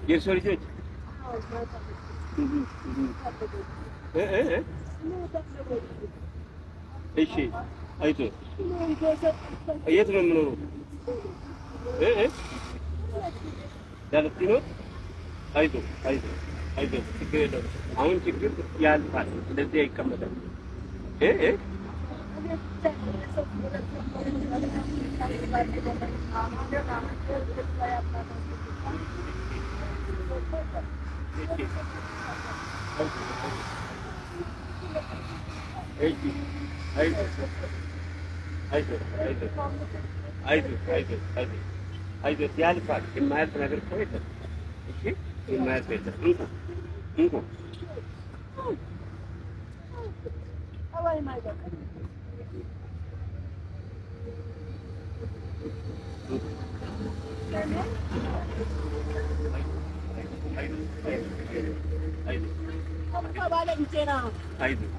የሰው ልጆች እሺ አይዞህ የት ነው የምኖረው ዳለቲ ነው አይዞህ ችግር የለውም አሁን ችግር ያልፋል እንደዚህ አይቀመጥም አይዞህ ያልፋል የማያልፍ ነገር እኮ የለም እሺ የማያልፍ የለም እንኩ አይዞህ